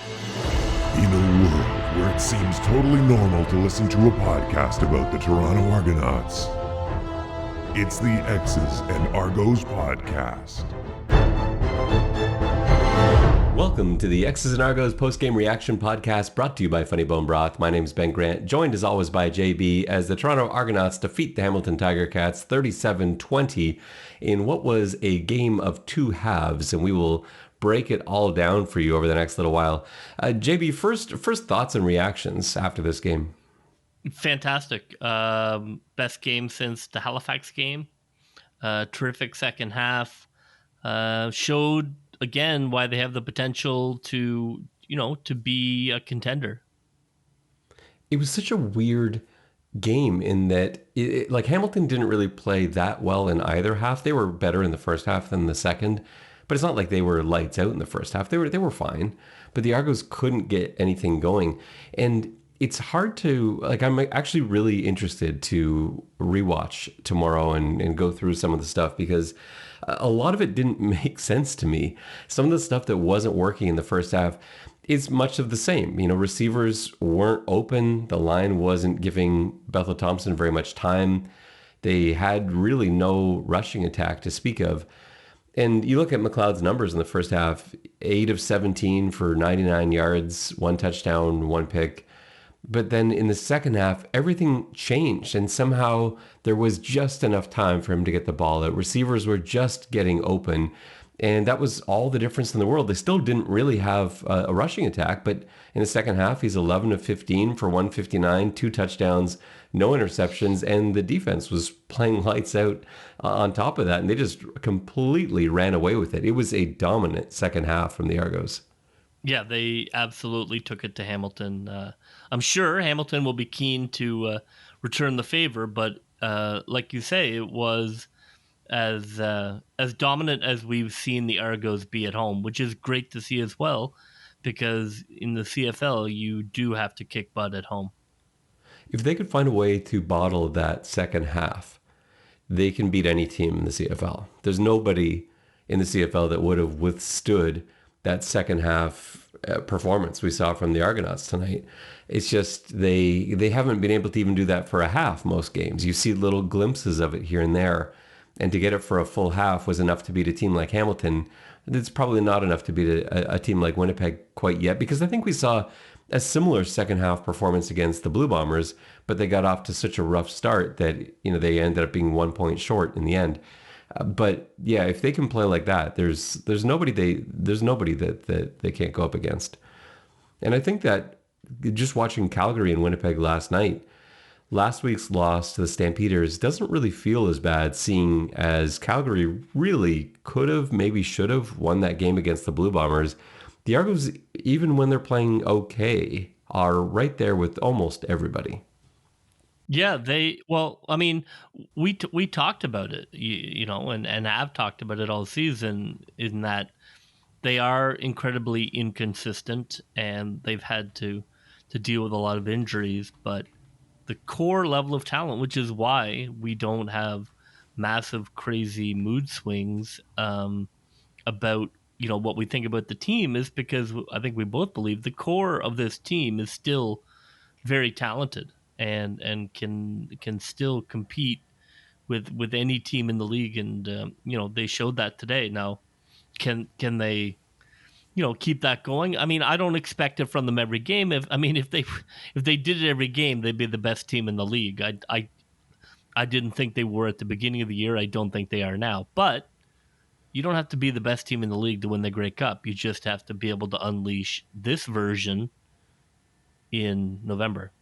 In a world where it seems totally normal to listen to a podcast about the Toronto Argonauts, it's the X's and Argos podcast. Welcome to the X's and Argos post-game reaction podcast brought to you by Funny Bone Broth. My name is Ben Grant, joined as always by JB as the Toronto Argonauts defeat the Hamilton Tiger Cats 37-20 in what was a game of two halves, and we will break it all down for you over the next little while. JB, first thoughts and reactions after this game. Fantastic. Best game since the Halifax game. Terrific second half. Showed again why they have the potential to be a contender. It was such a weird game in that like Hamilton didn't really play that well in either half. They were better in the first half than the second, but it's not like they were lights out in the first half. They were fine, but the Argos couldn't get anything going. And it's hard to, like, I'm actually really interested to rewatch tomorrow and go through some of the stuff because a lot of it didn't make sense to me. Some of the stuff that wasn't working in the first half is much of the same. You know, receivers weren't open. The line wasn't giving Bethel Thompson very much time. They had really no rushing attack to speak of. And you look at McLeod's numbers in the first half, 8 of 17 for 99 yards, 1 touchdown, 1 pick. But then in the second half, everything changed, and somehow there was just enough time for him to get the ball out. Receivers were just getting open, and that was all the difference in the world. They still didn't really have a rushing attack, but in the second half, he's 11 of 15 for 159, 2 touchdowns, no interceptions, and the defense was playing lights out on top of that, and they just completely ran away with it. It was a dominant second half from the Argos. Yeah, they absolutely took it to Hamilton. I'm sure Hamilton will be keen to return the favor, but like you say, it was as dominant as we've seen the Argos be at home, which is great to see as well, because in the CFL, you do have to kick butt at home. If they could find a way to bottle that second half, they can beat any team in the CFL. There's nobody in the CFL that would have withstood that second half performance we saw from the Argonauts tonight. It's just they haven't been able to even do that for a half most games. You see little glimpses of it here and there, and to get it for a full half was enough to beat a team like Hamilton. It's probably not enough to beat a team like Winnipeg quite yet, because I think we saw a similar second half performance against the Blue Bombers, but they got off to such a rough start that they ended up being 1 point short in the end. But yeah, if they can play like that, there's nobody that they can't go up against. And I think that just watching Calgary and Winnipeg last night, last week's loss to the Stampeders doesn't really feel as bad, seeing as Calgary really could have, maybe should have won that game against the Blue Bombers. The Argos, even when they're playing okay, are right there with almost everybody. Yeah, we talked about it, and have talked about it all season, in that they are incredibly inconsistent and they've had to deal with a lot of injuries, but the core level of talent, which is why we don't have massive, crazy mood swings about what we think about the team, is because I think we both believe the core of this team is still very talented and can still compete with any team in the league, and they showed that today. Now, can they keep that going? I mean, I don't expect it from them every game. If they did it every game, they'd be the best team in the league. I didn't think they were at the beginning of the year. I don't think they are now. But you don't have to be the best team in the league to win the Grey Cup. You just have to be able to unleash this version in November.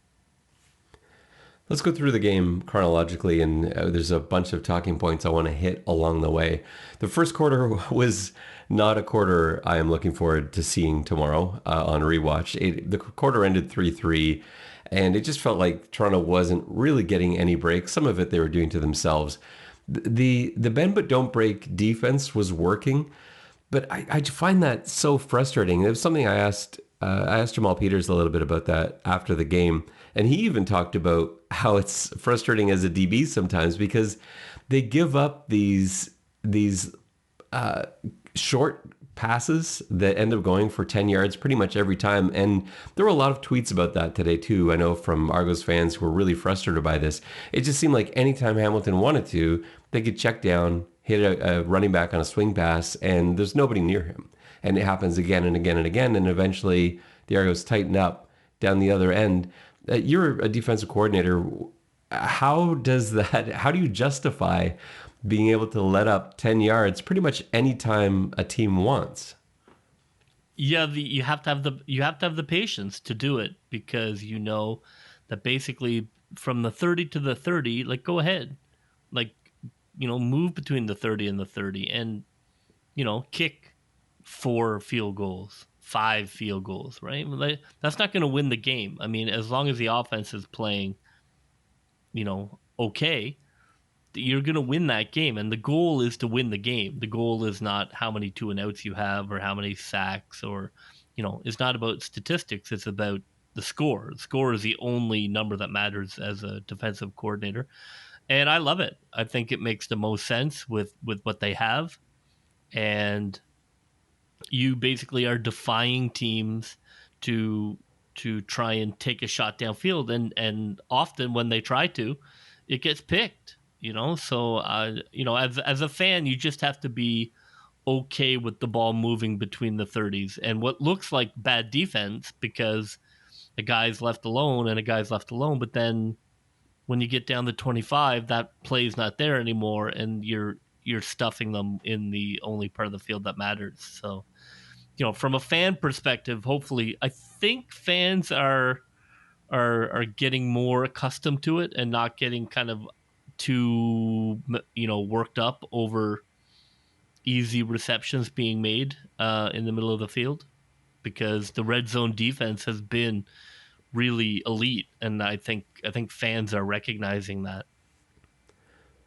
Let's go through the game chronologically, and there's a bunch of talking points I want to hit along the way. The first quarter was not a quarter I am looking forward to seeing tomorrow on rewatch. The quarter ended 3-3, and it just felt like Toronto wasn't really getting any breaks. Some of it they were doing to themselves. The bend but don't break defense was working, but I find that so frustrating. It was something I asked Jamal Peters a little bit about that after the game, and he even talked about how it's frustrating as a DB sometimes because they give up these short passes that end up going for 10 yards pretty much every time. And there were a lot of tweets about that today too. I know from Argos fans who were really frustrated by this. It just seemed like anytime Hamilton wanted to, they could check down, hit a running back on a swing pass, and there's nobody near him. And it happens again and again and again. And eventually the Argos tighten up down the other end. You're a defensive coordinator. How do you justify being able to let up 10 yards pretty much any time a team wants? Yeah, you have to have the patience to do it, because you know that basically from the 30 to the 30, like, go ahead, like, move between the 30 and the 30, and kick 4 field goals, 5 field goals, right? Like, that's not going to win the game. I mean, as long as the offense is playing, okay, you're going to win that game. And the goal is to win the game. The goal is not how many 2 and outs you have or how many sacks, or, it's not about statistics. It's about the score. The score is the only number that matters as a defensive coordinator. And I love it. I think it makes the most sense with what they have. And you basically are defying teams to try and take a shot downfield. And often when they try to, it gets picked. So as a fan, you just have to be okay with the ball moving between the 30s and what looks like bad defense, because a guy's left alone and a guy's left alone. But then when you get down to 25, that play's not there anymore, and you're stuffing them in the only part of the field that matters. So, from a fan perspective, hopefully, I think fans are getting more accustomed to it and not getting kind of too worked up over easy receptions being made in the middle of the field, because the red zone defense has been really elite, and I think fans are recognizing that.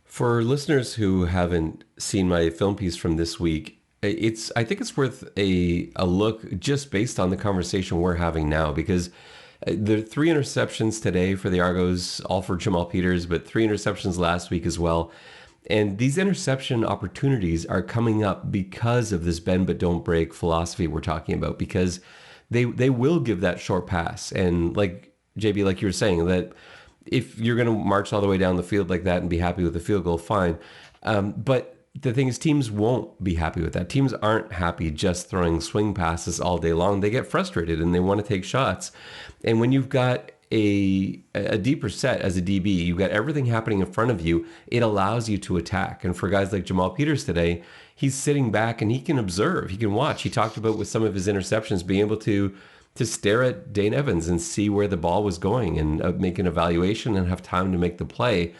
For listeners who haven't seen my film piece from this week, I think it's worth a look just based on the conversation we're having now, because there are 3 interceptions today for the Argos, all for Jamal Peters, but 3 interceptions last week as well. And these interception opportunities are coming up because of this bend but don't break philosophy we're talking about, because they will give that short pass. And like JB, like you were saying, that if you're going to march all the way down the field like that and be happy with the field goal, fine. But the thing is, teams won't be happy with that. Teams aren't happy just throwing swing passes all day long. They get frustrated and they want to take shots. And when you've got a deeper set as a DB, you've got everything happening in front of you, it allows you to attack. And for guys like Jamal Peters today, he's sitting back and he can observe, he can watch. He talked about with some of his interceptions being able to stare at Dane Evans and see where the ball was going and make an evaluation and have time to make the play.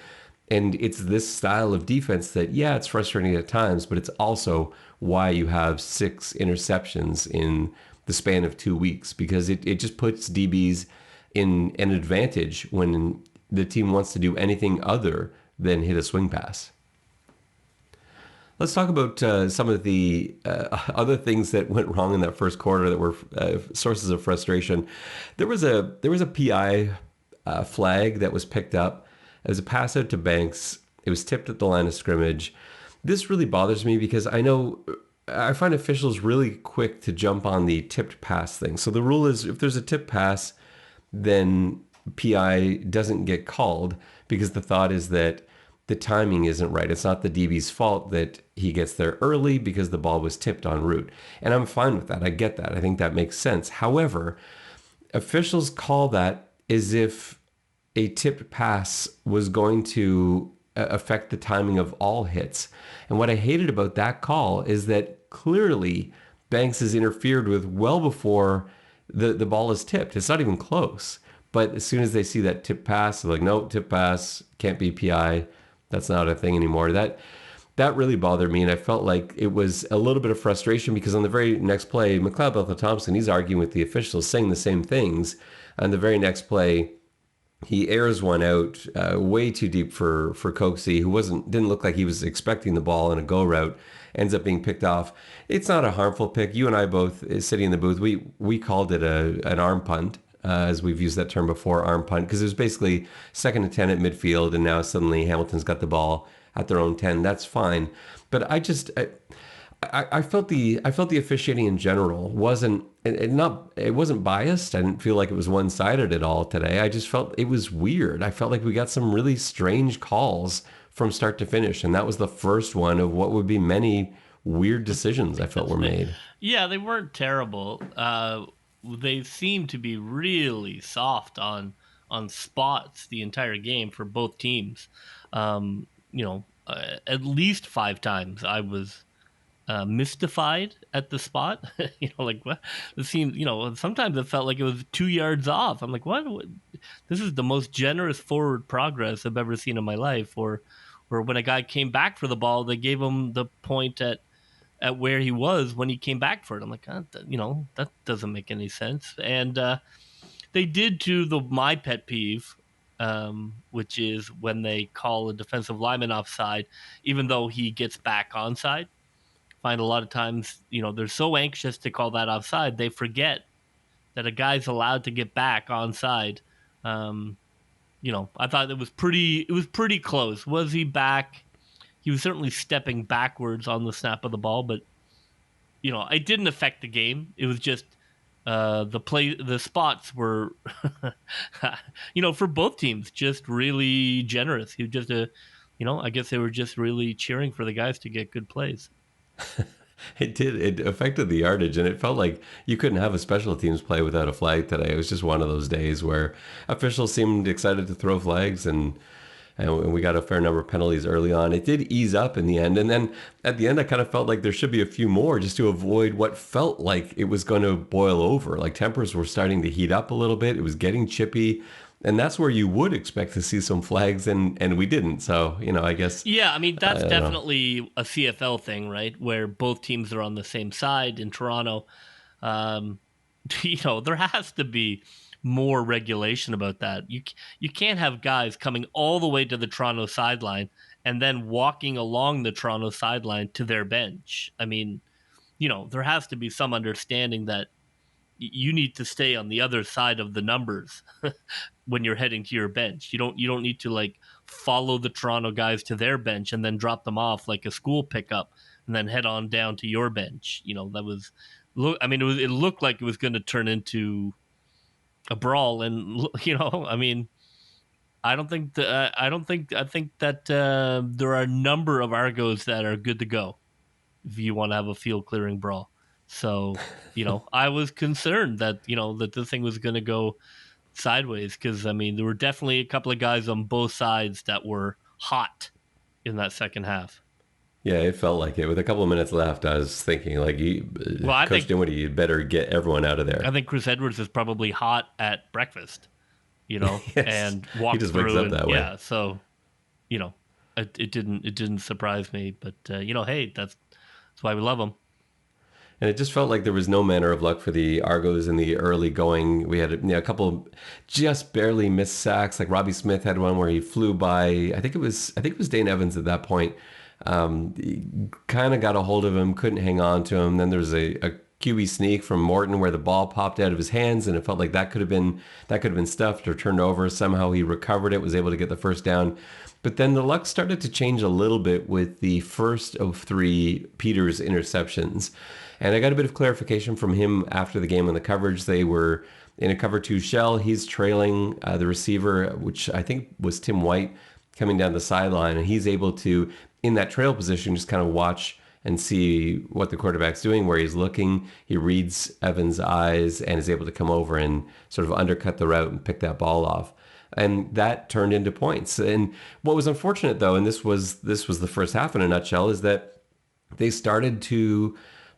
And it's this style of defense that, yeah, it's frustrating at times, but it's also why you have 6 interceptions in the span of 2 weeks, because it just puts DBs in an advantage when the team wants to do anything other than hit a swing pass. Let's talk about some of the other things that went wrong in that first quarter that were sources of frustration. There was a PI flag that was picked up. It was a pass out to Banks. It was tipped at the line of scrimmage. This really bothers me because I find officials really quick to jump on the tipped pass thing. So the rule is if there's a tipped pass, then PI doesn't get called, because the thought is that the timing isn't right. It's not the DB's fault that he gets there early because the ball was tipped en route. And I'm fine with that. I get that. I think that makes sense. However, officials call that as if a tipped pass was going to affect the timing of all hits. And what I hated about that call is that clearly Banks is interfered with well before the ball is tipped. It's not even close. But as soon as they see that tip pass, they're like, no, tip pass, can't be PI. That's not a thing anymore. That really bothered me, and I felt like it was a little bit of frustration because on the very next play, McLeod Bethel-Thompson, he's arguing with the officials, saying the same things. On the very next play, he airs one out way too deep for Coxy, who didn't look like he was expecting the ball in a go route, ends up being picked off. It's not a harmful pick. You and I both, sitting in the booth, we called it an arm punt. As we've used that term before, arm punt, because it was basically 2nd and 10 at midfield, and now suddenly Hamilton's got the ball at their own 10. That's fine. But I felt the officiating in general wasn't it wasn't biased. I didn't feel like it was one sided at all today. I just felt it was weird. I felt like we got some really strange calls from start to finish, and that was the first one of what would be many weird decisions I felt were made. Yeah, they weren't terrible. They seemed to be really soft on spots the entire game for both teams. At least 5 times I was mystified at the spot. Like what? It seemed, sometimes it felt like it was 2 yards off. I'm like, what? This is the most generous forward progress I've ever seen in my life. Or when a guy came back for the ball, they gave him the point at where he was when he came back for it. I'm like, that doesn't make any sense. And they did to my pet peeve, which is when they call a defensive lineman offside, even though he gets back onside. Find a lot of times, they're so anxious to call that offside, they forget that a guy's allowed to get back onside. I thought it was pretty close. Was he back? He was certainly stepping backwards on the snap of the ball, but it didn't affect the game. It was just the spots were, for both teams, just really generous. He was just I guess they were just really cheering for the guys to get good plays. It did. It affected the yardage, and it felt like you couldn't have a special teams play without a flag today. It was just one of those days where officials seemed excited to throw flags, and we got a fair number of penalties early on. It did ease up in the end, and then at the end, I kind of felt like there should be a few more just to avoid what felt like it was going to boil over. Like tempers were starting to heat up a little bit. It was getting chippy. And that's where you would expect to see some flags, and we didn't. So, I guess. Yeah, I mean, that's definitely a CFL thing, right? Where both teams are on the same side in Toronto. There has to be more regulation about that. You can't have guys coming all the way to the Toronto sideline and then walking along the Toronto sideline to their bench. I mean, there has to be some understanding that you need to stay on the other side of the numbers when you're heading to your bench. You don't need to like follow the Toronto guys to their bench and then drop them off like a school pickup and then head on down to your bench. It looked like it was going to turn into a brawl, and I think that there are a number of Argos that are good to go if you want to have a field clearing brawl. So, I was concerned that, that this thing was going to go sideways because, there were definitely a couple of guys on both sides that were hot in that second half. Yeah, it felt like it. With a couple of minutes left, I was thinking, like, Coach Dinwiddie, you'd better get everyone out of there. I think Chris Edwards is probably hot at breakfast, Yes. and walked he just through. wakes up that way. Yeah, so, it didn't surprise me. But, hey, that's why we love him. And it just felt like there was no manner of luck for the Argos in the early going. We had a couple of just barely missed sacks. Like Robbie Smith had one where he flew by. I think it was Dane Evans at that point. Kind of got a hold of him, couldn't hang on to him. Then there was a QB sneak from Morton where the ball popped out of his hands, and it felt like that could have been stuffed or turned over. Somehow he recovered it, was able to get the first down. But then the luck started to change a little bit with the first of 3 Peters interceptions. And I got a bit of clarification from him after the game on the coverage. They were in a cover 2 shell. He's trailing the receiver, which I think was Tim White, coming down the sideline. And he's able to, in that trail position, just kind of watch and see what the quarterback's doing, where he's looking. He reads Evans' eyes and is able to come over and sort of undercut the route and pick that ball off. And that turned into points. And what was unfortunate, though, and this was the first half in a nutshell, is that they started to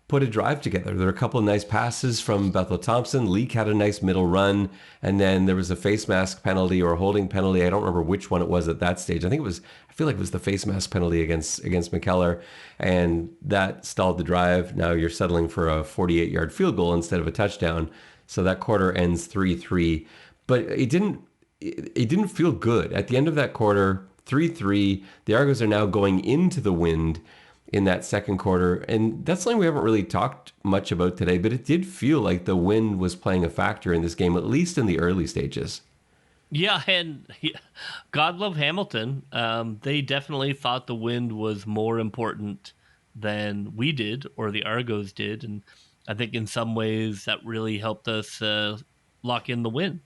put a drive together. There were a couple of nice passes from Bethel Thompson. Leak had a nice middle run, and then there was a face mask penalty or a holding penalty. I don't remember which one it was at that stage. I feel like it was the face mask penalty against McKellar, and that stalled the drive. Now you're settling for a 48-yard field goal instead of a touchdown. So that quarter ends 3-3. But it didn't feel good. At the end of that quarter, 3-3, the Argos are now going into the wind in that second quarter. And that's something we haven't really talked much about today, but it did feel like the wind was playing a factor in this game, at least in the early stages. Yeah, and God love Hamilton. They definitely thought the wind was more important than we did or the Argos did. And I think in some ways that really helped us lock in the win.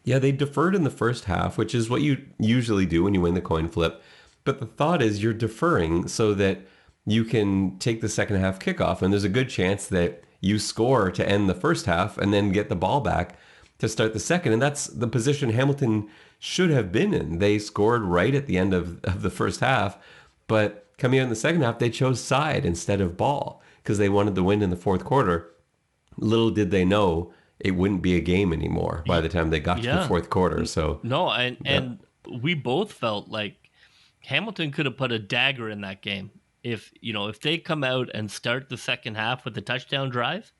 Yeah, they deferred in the first half, which is what you usually do when you win the coin flip. But the thought is you're deferring so that you can take the second half kickoff, and there's a good chance that you score to end the first half and then get the ball back to start the second. And that's the position Hamilton should have been in. They scored right at the end of the first half, but coming out in the second half, they chose side instead of ball because they wanted the win in the fourth quarter. Little did they know it wouldn't be a game anymore by the time they got to the fourth quarter. So no, and we both felt like Hamilton could have put a dagger in that game. If they come out and start the second half with a touchdown drive,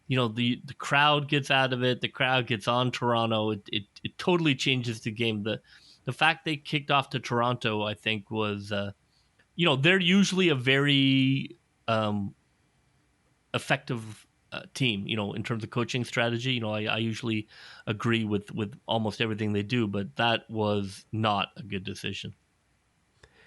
the crowd gets out of it, the crowd gets on Toronto. It totally changes the game. The fact they kicked off to Toronto, I think, was they're usually a very effective team, in terms of coaching strategy. I usually agree with almost everything they do, but that was not a good decision.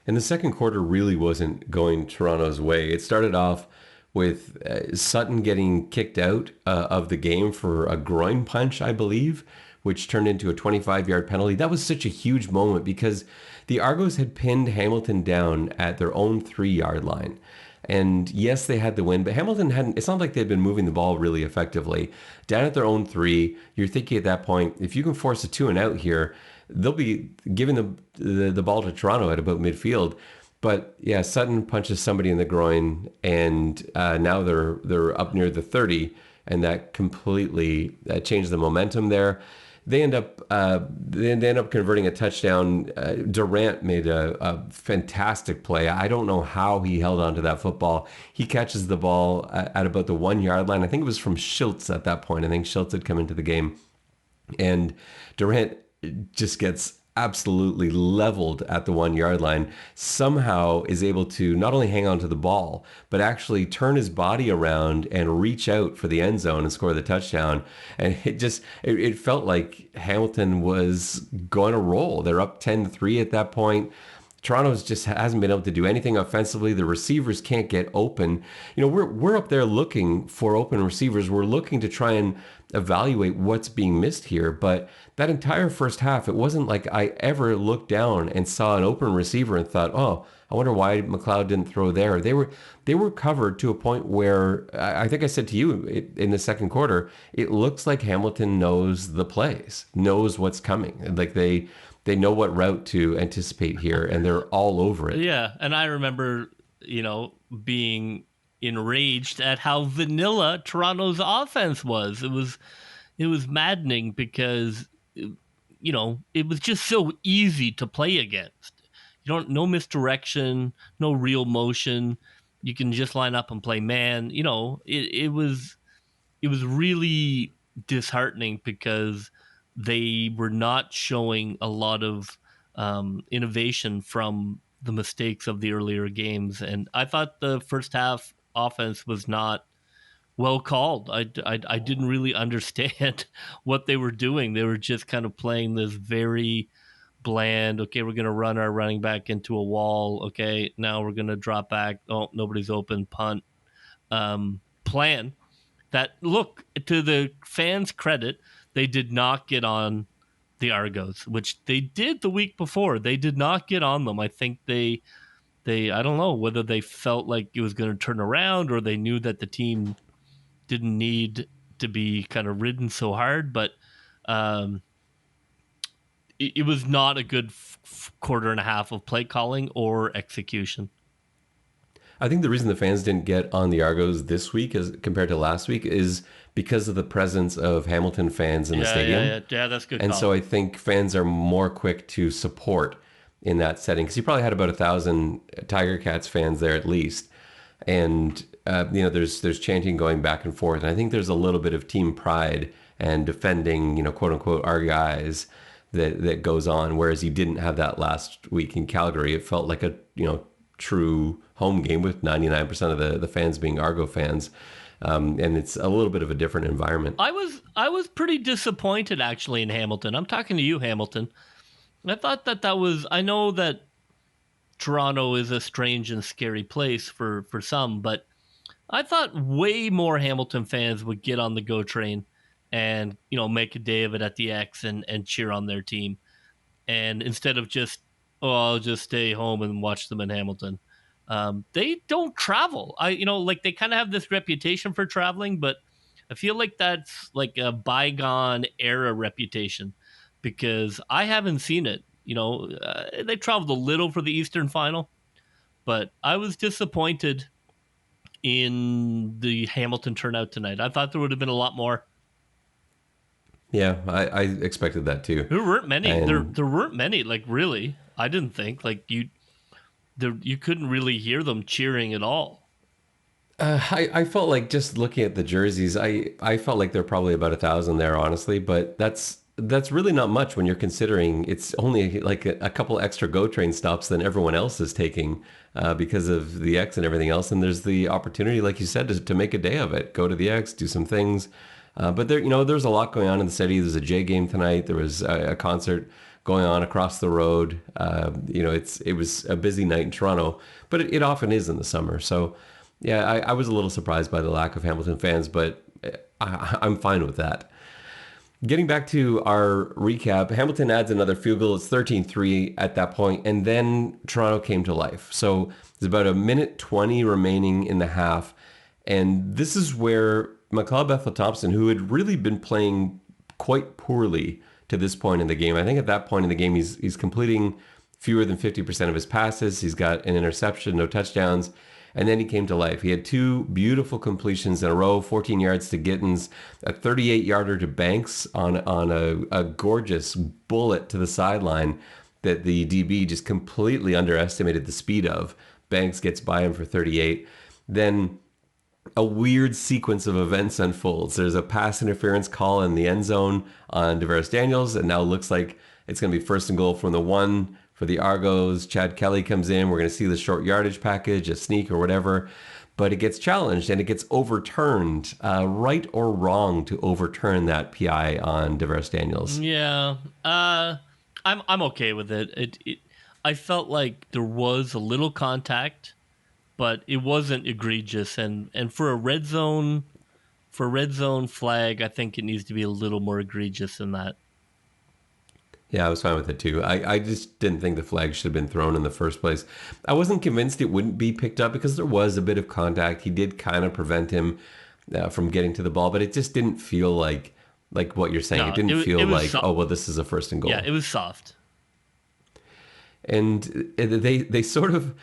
And the second quarter really wasn't going Toronto's way. It started off with Sutton getting kicked out of the game for a groin punch, I believe, which turned into a 25-yard penalty. That was such a huge moment because the Argos had pinned Hamilton down at their own 3-yard line. And yes, they had the win, but Hamilton hadn't. It's not like they'd been moving the ball really effectively. Down at their own 3, you're thinking at that point, if you can force a 2-and-out here, they'll be giving the ball to Toronto at about midfield. But yeah, Sutton punches somebody in the groin, and now they're up near the 30, and that completely changed the momentum there. They end up converting a touchdown. Durant made a fantastic play. I don't know how he held on to that football. He catches the ball at about the 1-yard line. I think it was from Schultz at that point. I think Schultz had come into the game, and Durant just gets absolutely leveled at the 1-yard line, somehow is able to not only hang on to the ball, but actually turn his body around and reach out for the end zone and score the touchdown. And it felt like Hamilton was going to roll. They're up 10-3 at that point. Toronto's just hasn't been able to do anything offensively. The receivers can't get open. We're up there looking for open receivers. We're looking to try and evaluate what's being missed here. But that entire first half, it wasn't like I ever looked down and saw an open receiver and thought, oh, I wonder why McLeod didn't throw there. They were covered to a point where I think I said to you in the second quarter, it looks like Hamilton knows the plays, knows what's coming. Like they know what route to anticipate here, and they're all over it. Yeah, and I remember, being enraged at how vanilla Toronto's offense was. It was maddening because, it was just so easy to play against. No misdirection, no real motion. You can just line up and play man. It was really disheartening because they were not showing a lot of innovation from the mistakes of the earlier games. And I thought the first half offense was not well called. I didn't really understand what they were doing. They were just kind of playing this very bland, okay, we're going to run our running back into a wall. Okay, now we're going to drop back. Oh, nobody's open, punt. Plan that, look, to the fans' credit, they did not get on the Argos, which they did the week before. They did not get on them. I think they I don't know whether they felt like it was going to turn around or they knew that the team didn't need to be kind of ridden so hard, but it was not a good quarter and a half of play calling or execution. I think the reason the fans didn't get on the Argos this week as compared to last week is because of the presence of Hamilton fans in the stadium. Yeah, that's good. And so I think fans are more quick to support in that setting because you probably had about 1,000 Tiger Cats fans there at least. And, there's chanting going back and forth. And I think there's a little bit of team pride and defending, quote unquote, our guys that goes on. Whereas you didn't have that last week in Calgary. It felt like a, true home game with 99% of the fans being Argo fans. And it's a little bit of a different environment. I was pretty disappointed actually in Hamilton. I'm talking to you, Hamilton. I thought that was, I know that Toronto is a strange and scary place for some, but I thought way more Hamilton fans would get on the go train and, make a day of it at the X and cheer on their team. And instead of just, I'll just stay home and watch them in Hamilton. They don't travel. Like they kind of have this reputation for traveling, but I feel like that's like a bygone era reputation because I haven't seen it. They traveled a little for the Eastern Final, but I was disappointed in the Hamilton turnout tonight. I thought there would have been a lot more. Yeah, I expected that too. There weren't many. And There weren't many. Like really, I didn't think you couldn't really hear them cheering at all. I felt like just looking at the jerseys, I felt like there were probably about 1,000 there, honestly. But that's really not much when you're considering it's only like a couple extra GO train stops than everyone else is taking because of the X and everything else. And there's the opportunity, like you said, to make a day of it. Go to the X, do some things. But there's a lot going on in the city. There's a J game tonight. There was a concert going on across the road. It was a busy night in Toronto, but it often is in the summer. So. Yeah, I was a little surprised by the lack of Hamilton fans, but I'm fine with that. Getting back to our recap, Hamilton adds another field goal. It's 13-3 at that point, and then Toronto came to life. So there's about a minute 20 remaining in the half, and this is where McLeod Bethel-Thompson, who had really been playing quite poorly to this point in the game, I think at that point in the game he's completing fewer than 50% of his passes. He's got an interception, no touchdowns. And then he came to life. He had two beautiful completions in a row, 14 yards to Gittins, a 38-yarder to Banks on a gorgeous bullet to the sideline that the DB just completely underestimated the speed of. Banks gets by him for 38. Then a weird sequence of events unfolds. There's a pass interference call in the end zone on Tavares Daniels. It now looks like it's going to be 1st and goal from the 1. For the Argos, Chad Kelly comes in. We're going to see the short yardage package, a sneak or whatever, but it gets challenged and it gets overturned. Right or wrong to overturn that PI on Tavares Daniels? Yeah, I'm okay with it. I felt like there was a little contact, but it wasn't egregious. And for a red zone flag, I think it needs to be a little more egregious than that. Yeah, I was fine with it too. I just didn't think the flag should have been thrown in the first place. I wasn't convinced it wouldn't be picked up because there was a bit of contact. He did kind of prevent him from getting to the ball, but it just didn't feel like what you're saying. No, it didn't feel like, soft. Oh, well, this is a 1st and goal. Yeah, it was soft. And they sort of,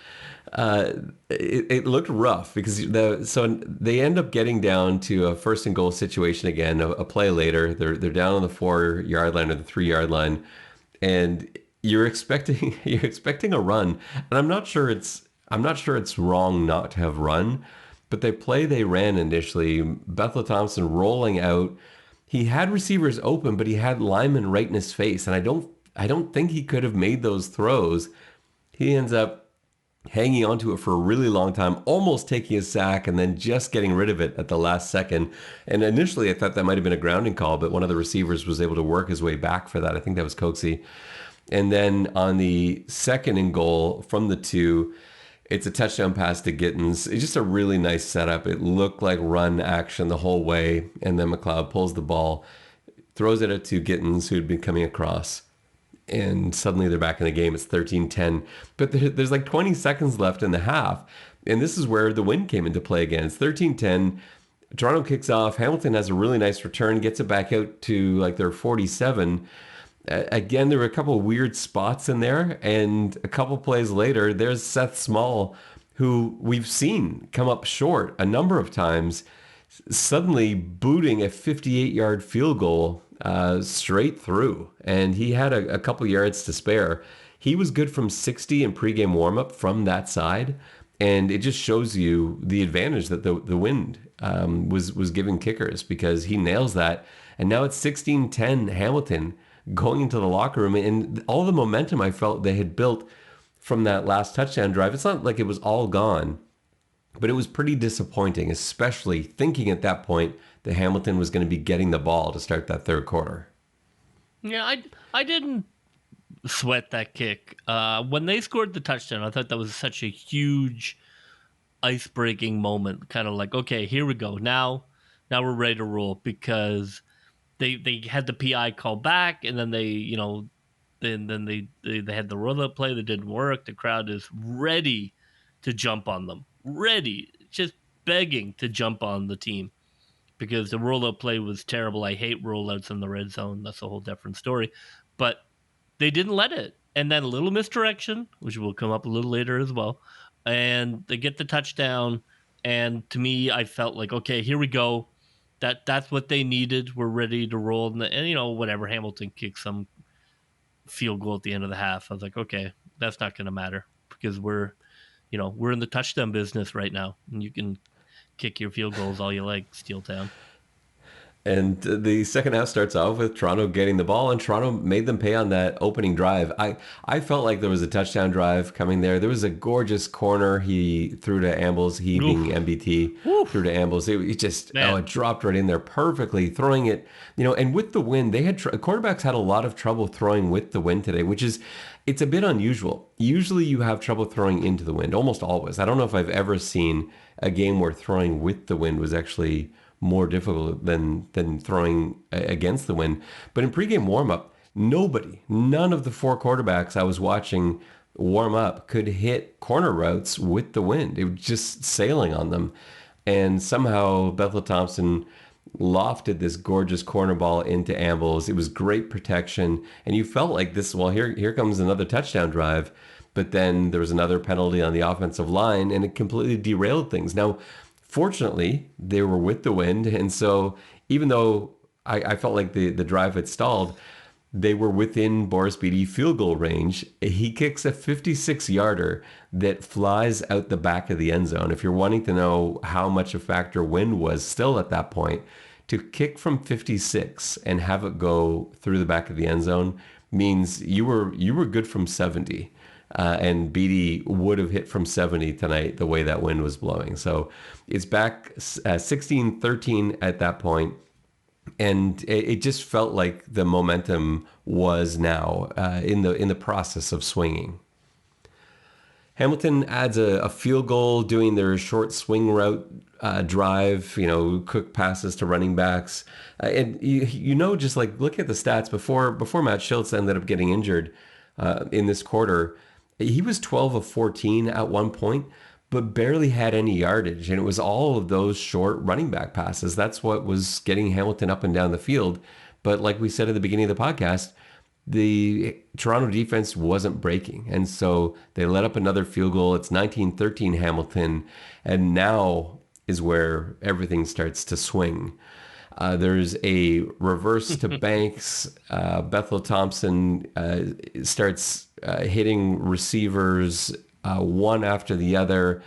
it looked rough because so they end up getting down to a 1st and goal situation again. A play later, they're down on the 4-yard line or the 3-yard line, and you're expecting a run. And I'm not sure it's wrong not to have run, but they ran initially. Bethel Thompson rolling out. He had receivers open, but he had linemen right in his face, and I don't think he could have made those throws. He ends up hanging onto it for a really long time, almost taking a sack and then just getting rid of it at the last second. And initially I thought that might have been a grounding call, but one of the receivers was able to work his way back for that. I think that was Coxy. And then on the 2nd and goal from the 2, it's a touchdown pass to Gittins. It's just a really nice setup. It looked like run action the whole way. And then McLeod pulls the ball, throws it to Gittins, who'd been coming across. And suddenly they're back in the game. It's 13-10. But there's like 20 seconds left in the half. And this is where the win came into play again. It's 13-10. Toronto kicks off. Hamilton has a really nice return, gets it back out to like their 47. Again, there were a couple of weird spots in there. And a couple plays later, there's Seth Small, who we've seen come up short a number of times, suddenly booting a 58-yard field goal straight through, and he had a couple yards to spare. He was good from 60 in pregame warmup from that side, and it just shows you the advantage that the wind was giving kickers because he nails that. And now it's 16-10 Hamilton going into the locker room, and all the momentum I felt they had built from that last touchdown drive. It's not like it was all gone, but it was pretty disappointing, especially thinking at that point that Hamilton was going to be getting the ball to start that 3rd quarter. Yeah, I didn't sweat that kick. When they scored the touchdown, I thought that was such a huge ice-breaking moment. Kind of like, okay, here we go. Now we're ready to roll, because they had the PI call back, and then they had the rollout play that didn't work. The crowd is ready to jump on them, ready, just begging to jump on the team, because the rollout play was terrible. I hate rollouts in the red zone. That's a whole different story. But they didn't let it. And then a little misdirection, which will come up a little later as well. And they get the touchdown. And to me, I felt like, okay, here we go. That's what they needed. We're ready to roll. And whatever, Hamilton kicked some field goal at the end of the half. I was like, okay, that's not going to matter, because we're in the touchdown business right now. And you can kick your field goals all you like, Steel Town. And the second half starts off with Toronto getting the ball, and Toronto made them pay on that opening drive. I felt like there was a touchdown drive coming there. There was a gorgeous corner he threw to Ambles, he being MBT, threw to Ambles. It just, it dropped right in there perfectly, throwing it, and with the wind, quarterbacks had a lot of trouble throwing with the wind today, it's a bit unusual. Usually you have trouble throwing into the wind, almost always. I don't know if I've ever seen a game where throwing with the wind was actually more difficult than throwing against the wind. But in pregame warm-up, none of the four quarterbacks I was watching warm up could hit corner routes with the wind. It was just sailing on them. And somehow Bethel Thompson lofted this gorgeous corner ball into Ambles. It was great protection. And you felt like this, well, here comes another touchdown drive. But then there was another penalty on the offensive line, and it completely derailed things. Now, fortunately, they were with the wind, and so even though I felt like the drive had stalled, they were within Boris Bede field goal range. He kicks a 56-yarder that flies out the back of the end zone. If you're wanting to know how much a factor wind was still at that point, to kick from 56 and have it go through the back of the end zone means you were good from 70. And Beatty would have hit from 70 tonight the way that wind was blowing. So it's back 16-13 at that point. And it just felt like the momentum was now in the process of swinging. Hamilton adds a field goal doing their short swing route drive, quick passes to running backs. And just like look at the stats before Matt Schultz ended up getting injured in this quarter. He was 12 of 14 at one point, but barely had any yardage. And it was all of those short running back passes. That's what was getting Hamilton up and down the field. But like we said at the beginning of the podcast, the Toronto defense wasn't breaking. And so they let up another field goal. It's 19-13 Hamilton. And now is where everything starts to swing. There's a reverse to Banks. Bethel Thompson starts hitting receivers one after the other.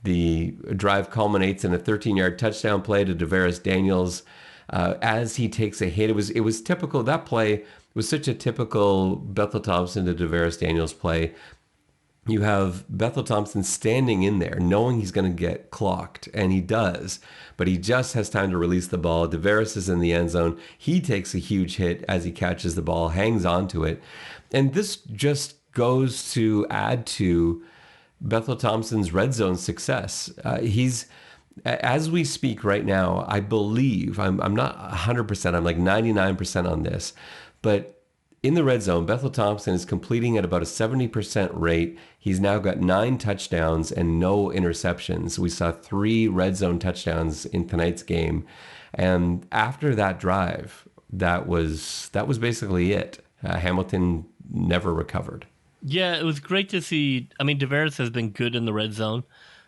The drive culminates in a 13-yard touchdown play to Tavares Daniels as he takes a hit. It was typical. That play was such a typical Bethel Thompson to Tavares Daniels play. You have Bethel Thompson standing in there knowing he's going to get clocked, and he does, but he just has time to release the ball. Tavares is in the end zone. He takes a huge hit as he catches the ball, hangs on to it. And this just goes to add to Bethel Thompson's red zone success. He's, as we speak right now, I believe, I'm not 100%, I'm like 99% on this, but in the red zone, Bethel Thompson is completing at about a 70% rate. He's now got 9 touchdowns and no interceptions. We saw 3 red zone touchdowns in tonight's game. And after that drive, that was basically it. Hamilton never recovered. Yeah, it was great to see. I mean, Tavares has been good in the red zone,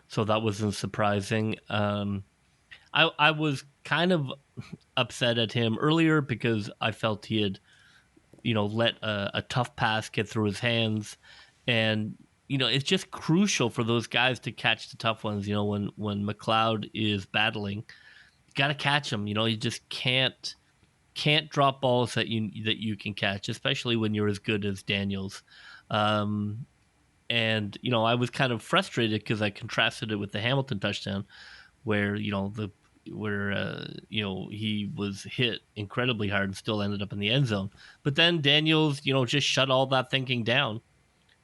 so that wasn't surprising. I was kind of upset at him earlier because I felt he had let a tough pass get through his hands. And, it's just crucial for those guys to catch the tough ones. When McLeod is battling, you got to catch him. You just can't drop balls that you can catch, especially when you're as good as Daniels. And, I was kind of frustrated because I contrasted it with the Hamilton touchdown where, the he was hit incredibly hard and still ended up in the end zone. But then Daniels, just shut all that thinking down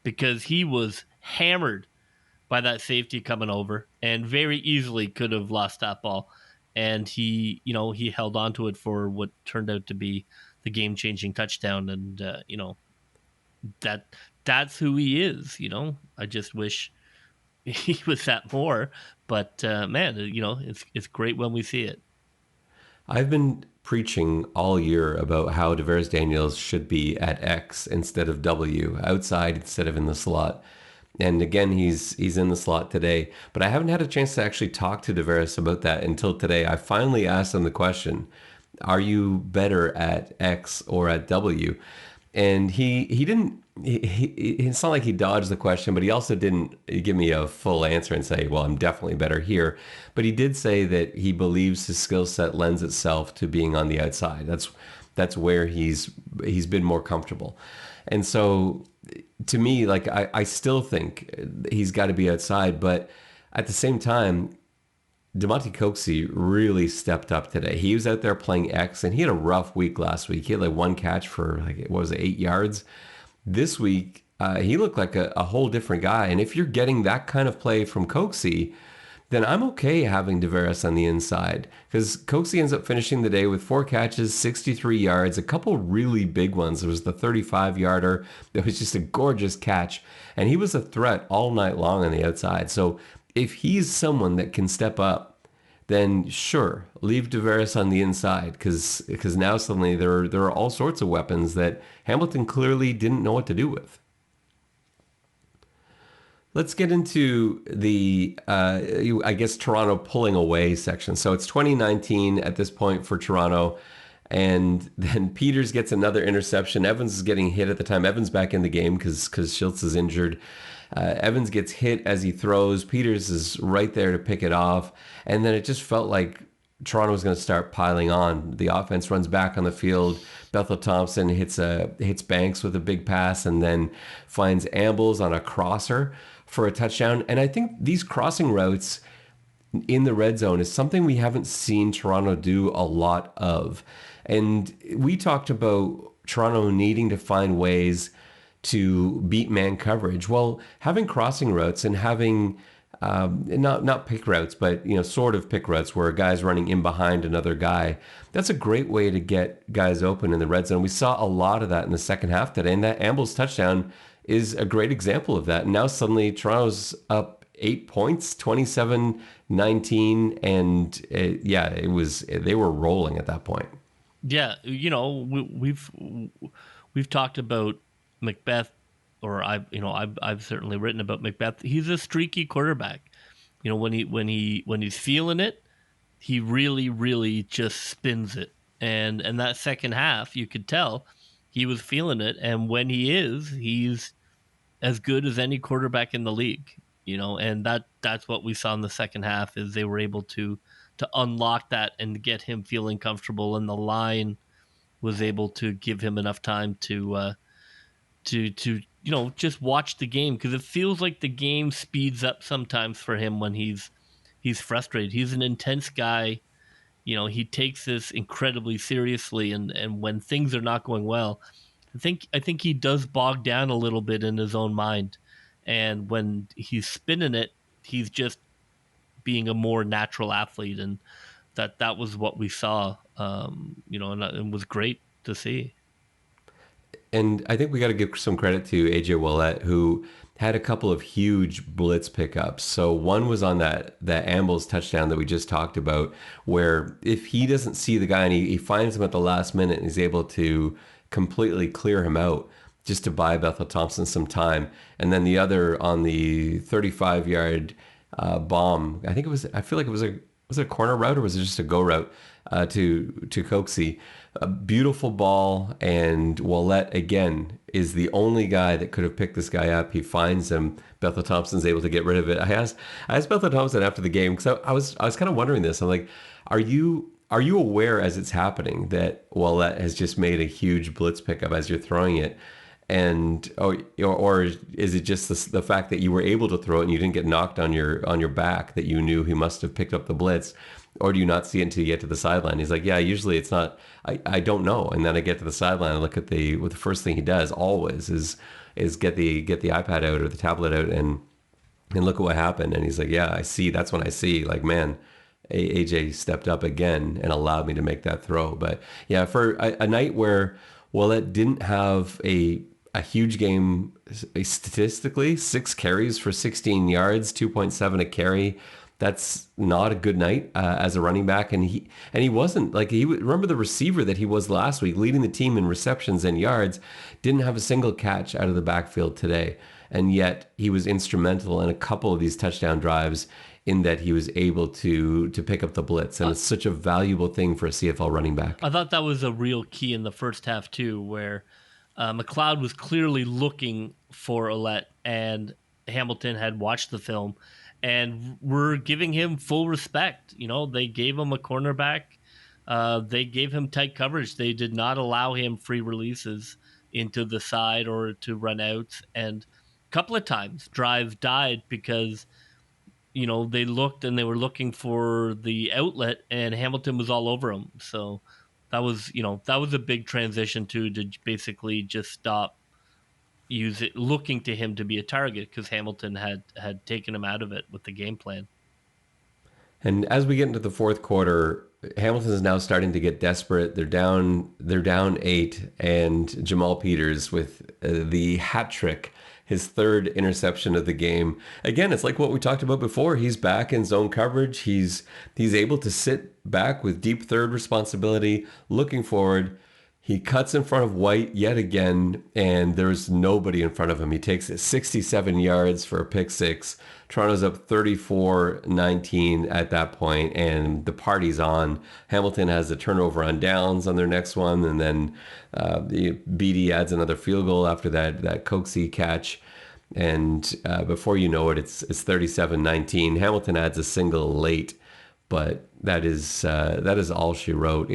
because he was hammered by that safety coming over and very easily could have lost that ball. And he held on to it for what turned out to be the game-changing touchdown. And, that's who he is. I just wish he was that more, but man, it's great when we see it. I've been preaching all year about how Tavares Daniels should be at X instead of W, outside instead of in the slot. And again, he's in the slot today, but I haven't had a chance to actually talk to Tavares about that until today. I finally asked him the question, are you better at X or at W? And he didn't, it's not like he dodged the question, but he also didn't give me a full answer and say, well, I'm definitely better here. But he did say that he believes his skill set lends itself to being on the outside. That's where he's been more comfortable. And so to me, like, I still think he's got to be outside, but at the same time, Demonte Coxy really stepped up today. He was out there playing X, and he had a rough week last week. He had like one catch for, like, what was it, 8 yards? This week, he looked like a whole different guy. And if you're getting that kind of play from Coxy, then I'm okay having Tavares on the inside, because Coxy ends up finishing the day with 4 catches, 63 yards, a couple really big ones. There was the 35-yarder that was just a gorgeous catch, and he was a threat all night long on the outside. So if he's someone that can step up, then sure, leave Tavares on the inside, because now suddenly there are all sorts of weapons that Hamilton clearly didn't know what to do with. Let's get into the, I guess, Toronto pulling away section. So it's 2019 at this point for Toronto. And then Peters gets another interception. Evans is getting hit at the time. Evans back in the game because Schultz is injured. Evans gets hit as he throws. Peters is right there to pick it off. And then it just felt like Toronto was going to start piling on. The offense runs back on the field. Bethel Thompson hits Banks with a big pass and then finds Ambles on a crosser for a touchdown. And I think these crossing routes in the red zone is something we haven't seen Toronto do a lot of. And we talked about Toronto needing to find ways to beat man coverage. Well, having crossing routes and having not pick routes, but sort of pick routes where a guy's running in behind another guy, that's a great way to get guys open in the red zone. We saw a lot of that in the second half today, and that Ambles touchdown is a great example of that. And now suddenly Toronto's up 8 points, 27-19, and they were rolling at that point. Yeah, we've talked about Macbeth, or I've certainly written about Macbeth. He's a streaky quarterback. When he's feeling it, he really, really just spins it. And that second half, you could tell he was feeling it. And when he's as good as any quarterback in the league. And that's what we saw in the second half, is they were able to unlock that and get him feeling comfortable, and the line was able to give him enough time to just watch the game, because it feels like the game speeds up sometimes for him when he's frustrated. He's an intense guy. He takes this incredibly seriously, and when things are not going well, I think he does bog down a little bit in his own mind. And when he's spinning it, he's just being a more natural athlete, and that was what we saw, and it was great to see. And I think we got to give some credit to AJ Ouellette, who had a couple of huge blitz pickups. So one was on that Ambles touchdown that we just talked about, where if he doesn't see the guy and he finds him at the last minute and he's able to completely clear him out just to buy Bethel Thompson some time. And then the other on the 35-yard bomb, I feel like it was it a corner route, or was it just a go route to Coxy? A beautiful ball, and Ouellette again is the only guy that could have picked this guy up. He finds him. Bethel Thompson's able to get rid of it. I asked Bethel Thompson after the game, because I was kind of wondering this. I'm like, are you aware as it's happening that Ouellette has just made a huge blitz pickup as you're throwing it? And or is it just the fact that you were able to throw it and you didn't get knocked on your back, that you knew he must have picked up the blitz? or do you not see it until you get to the sideline? He's like, yeah, usually it's not, I don't know. And then I get to the sideline and look at the first thing he does always is get the iPad out or the tablet out and look at what happened. And he's like, yeah, I see. That's when I see, like, man, AJ stepped up again and allowed me to make that throw. But yeah, for a night where Ouellet didn't have a huge game statistically, 6 carries for 16 yards, 2.7 a carry. That's not a good night as a running back. And he wasn't like, remember the receiver that he was last week, leading the team in receptions and yards, didn't have a single catch out of the backfield today. And yet he was instrumental in a couple of these touchdown drives in that he was able to pick up the blitz. And it's such a valuable thing for a CFL running back. I thought that was a real key in the first half too, where McLeod was clearly looking for Ouellet, and Hamilton had watched the film and were giving him full respect. You know, they gave him a cornerback. They gave him tight coverage. They did not allow him free releases into the side or to run outs. And a couple of times drives died because, you know, they looked and they were looking for the outlet and Hamilton was all over them. So that was a big transition to basically just stop looking to him to be a target, because Hamilton had taken him out of it with the game plan. And as we get into the fourth quarter, Hamilton is now starting to get desperate. They're down 8, and Jamal Peters with the hat trick, his 3rd interception of the game. Again, it's like what we talked about before. He's back in zone coverage. He's able to sit back with deep third responsibility, looking forward. He cuts in front of White yet again, and there's nobody in front of him. He takes it 67 yards for a pick 6. Toronto's up 34-19 at that point, and the party's on. Hamilton has a turnover on downs on their next one, and then the BD adds another field goal after that Coxy catch. And before you know it, it's 37-19. Hamilton adds a single late, but that is all she wrote.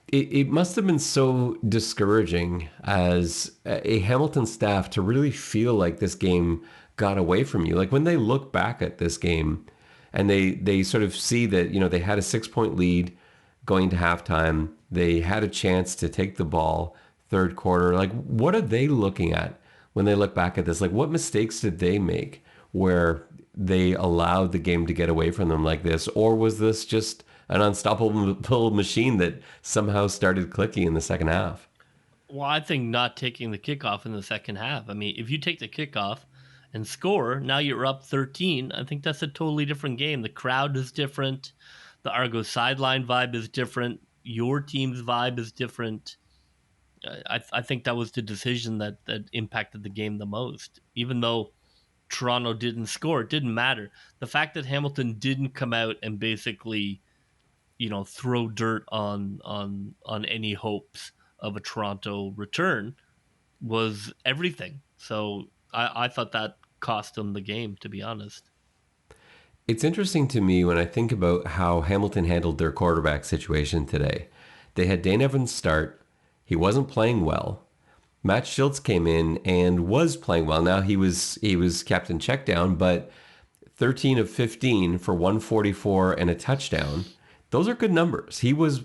It must have been so discouraging as a Hamilton staff to really feel like this game got away from you. Like when they look back at this game and they sort of see that, you know, they had a 6-point lead going to halftime. They had a chance to take the ball third quarter. Like, what are they looking at when they look back at this? Like, what mistakes did they make where they allowed the game to get away from them like this? Or was this just an unstoppable machine that somehow started clicking in the second half? Well, I think not taking the kickoff in the second half. I mean, if you take the kickoff and score, now you're up 13. I think that's a totally different game. The crowd is different. The Argos sideline vibe is different. Your team's vibe is different. I think that was the decision that impacted the game the most. Even though Toronto didn't score, it didn't matter. The fact that Hamilton didn't come out and basically, you know, throw dirt on any hopes of a Toronto return was everything. So I thought that cost them the game, to be honest. It's interesting to me when I think about how Hamilton handled their quarterback situation today. They had Dane Evans start. He wasn't playing well. Matt Schultz came in and was playing well. Now he was captain check down, but 13 of 15 for 144 and a touchdown. Those are good numbers. He was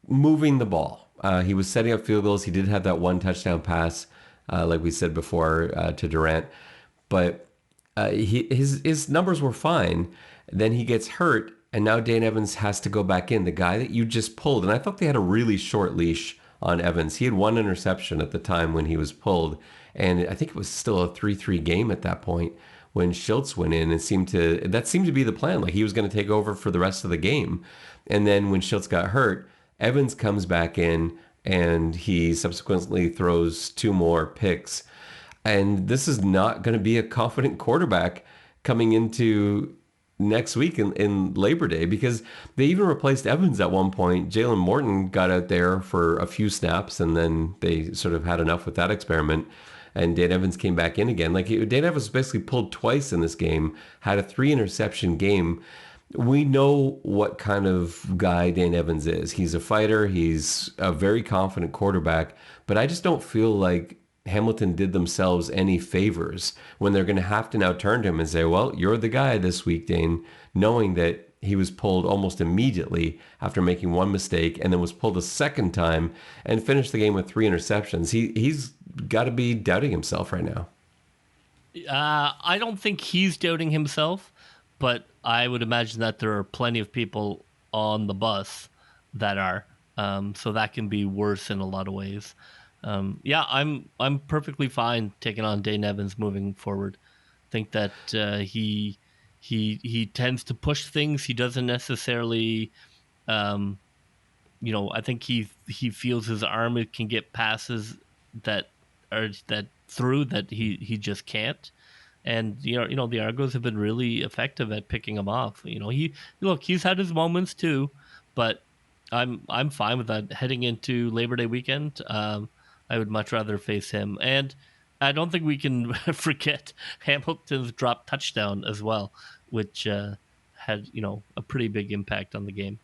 moving the ball. He was setting up field goals. He did have that one touchdown pass, like we said before, to Durant. But his numbers were fine. Then he gets hurt, and now Dane Evans has to go back in, the guy that you just pulled. And I thought they had a really short leash on Evans. He had one interception at the time when he was pulled, and I think it was still a 3-3 game at that point when Schultz went in, and that seemed to be the plan. Like he was going to take over for the rest of the game. And then when Schultz got hurt, Evans comes back in, and he subsequently throws 2 more picks. And this is not going to be a confident quarterback coming into next week in Labor Day, because they even replaced Evans at one point. Jalen Morton got out there for a few snaps, and then they sort of had enough with that experiment. And Dane Evans came back in again. Like Dane Evans was basically pulled twice in this game, had a 3-interception game. We know what kind of guy Dane Evans is. He's a fighter. He's a very confident quarterback. But I just don't feel like Hamilton did themselves any favors when they're going to have to now turn to him and say, well, you're the guy this week, Dane, knowing that he was pulled almost immediately after making one mistake, and then was pulled a second time and finished the game with 3 interceptions. He's got to be doubting himself right now. I don't think he's doubting himself, but I would imagine that there are plenty of people on the bus that are. So that can be worse in a lot of ways. Yeah, I'm perfectly fine taking on Dane Evans moving forward. I think that he tends to push things. He doesn't necessarily, I think he feels his arm can get passes that he just can't. And the Argos have been really effective at picking him off. He's had his moments too, but I'm fine with that. Heading into Labor Day weekend, I would much rather face him. And I don't think we can forget Hamilton's drop touchdown as well, which had a pretty big impact on the game.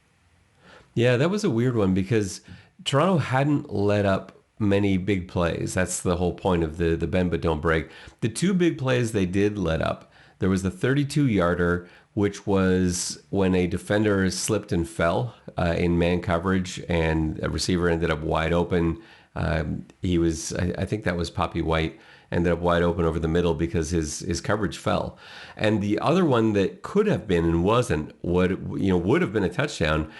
Yeah, that was a weird one because Toronto hadn't let up many big plays. That's the whole point of the bend but don't break. The 2 big plays they did let up. There was the 32-yarder, which was when a defender slipped and fell in man coverage, and a receiver ended up wide open. I think that was Poppy White, ended up wide open over the middle because his coverage fell. And the other one that could have been and wasn't would have been a touchdown,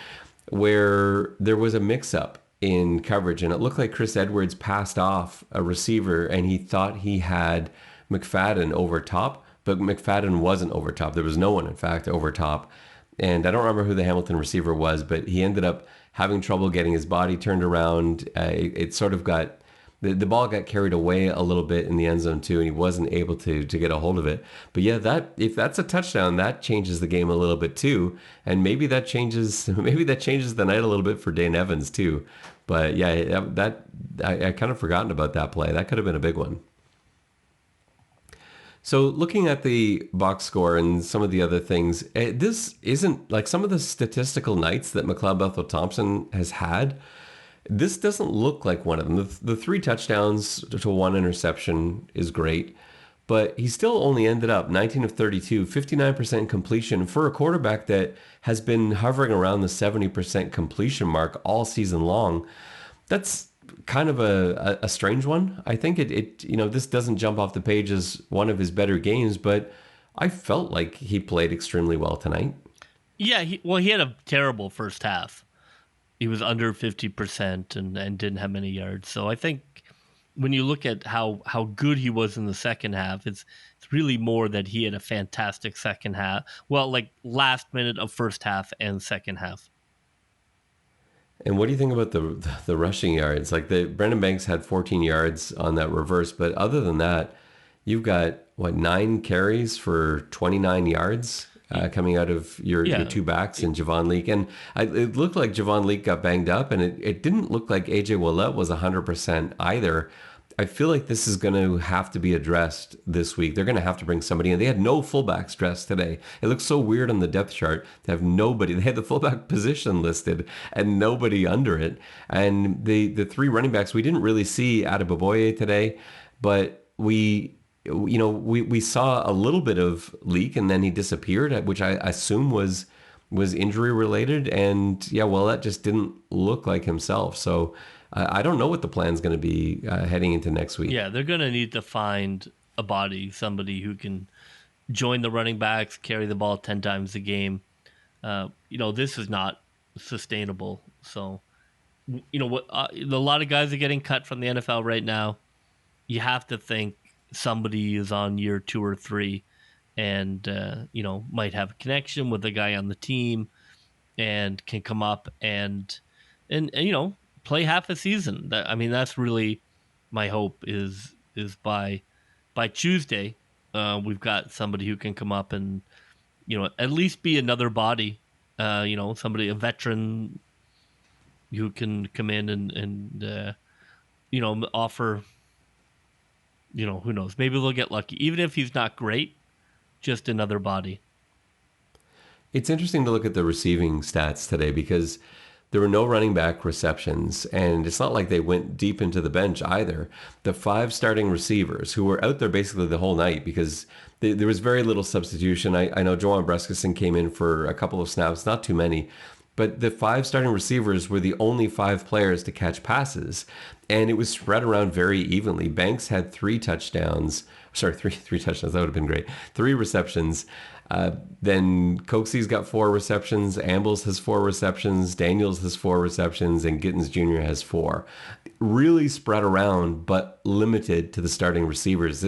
where there was a mix-up in coverage, and it looked like Chris Edwards passed off a receiver, and he thought he had McFadden over top, but McFadden wasn't over top. There was no one, in fact, over top. And I don't remember who the Hamilton receiver was, but he ended up having trouble getting his body turned around. It sort of got... The ball got carried away a little bit in the end zone too, and he wasn't able to get a hold of it. But yeah, if that's a touchdown, that changes the game a little bit too, and maybe that changes the night a little bit for Dane Evans too. But yeah, I kind of forgotten about that play. That could have been a big one. So looking at the box score and some of the other things, this isn't like some of the statistical nights that McLeod Bethel Thompson has had. This doesn't look like one of them. The 3 touchdowns to 1 interception is great, but he still only ended up 19 of 32, 59% completion for a quarterback that has been hovering around the 70% completion mark all season long. That's kind of a strange one. I think this doesn't jump off the page as one of his better games, but I felt like he played extremely well tonight. Yeah, he had a terrible first half. He was under 50% and didn't have many yards. So I think when you look at how good he was in the second half, it's really more that he had a fantastic second half. Well, like last minute of first half and second half. And what do you think about the rushing yards? Like Brendan Banks had 14 yards on that reverse, but other than that, you've got 9 carries for 29 yards. Coming out of your 2 backs in Javon Leake. And it looked like Javon Leake got banged up, and it didn't look like AJ Ouellette was 100% either. I feel like this is going to have to be addressed this week. They're going to have to bring somebody in. They had no fullbacks dressed today. It looks so weird on the depth chart to have nobody. They had the fullback position listed and nobody under it. And the 3 running backs, we didn't really see Adeboboye today, but we saw a little bit of Leak, and then he disappeared, which I assume was injury related. And that just didn't look like himself. So I don't know what the plan's going to be heading into next week. Yeah, they're going to need to find a body, somebody who can join the running backs, carry the ball 10 times a game. This is not sustainable. So, a lot of guys are getting cut from the NFL right now. You have to think somebody is on year 2 or 3 and might have a connection with a guy on the team and can come up and play half a season. That's really my hope is by Tuesday we've got somebody who can come up and at least be another body, somebody, a veteran who can come in and offer. Who knows? Maybe they'll get lucky. Even if he's not great, just another body. It's interesting to look at the receiving stats today because There were no running back receptions, and it's not like they went deep into the bench either. The 5 starting receivers who were out there basically the whole night because there was very little substitution. I know Joan Breskison came in for a couple of snaps, not too many, but the 5 starting receivers were the only 5 players to catch passes, and it was spread around very evenly. Banks had 3 touchdowns. Sorry, three touchdowns. That would have been great. 3 receptions. Then Coxey's got 4 receptions. Ambles has 4 receptions. Daniels has 4 receptions, and Gittens Jr. has 4. Really spread around, but limited to the starting receivers.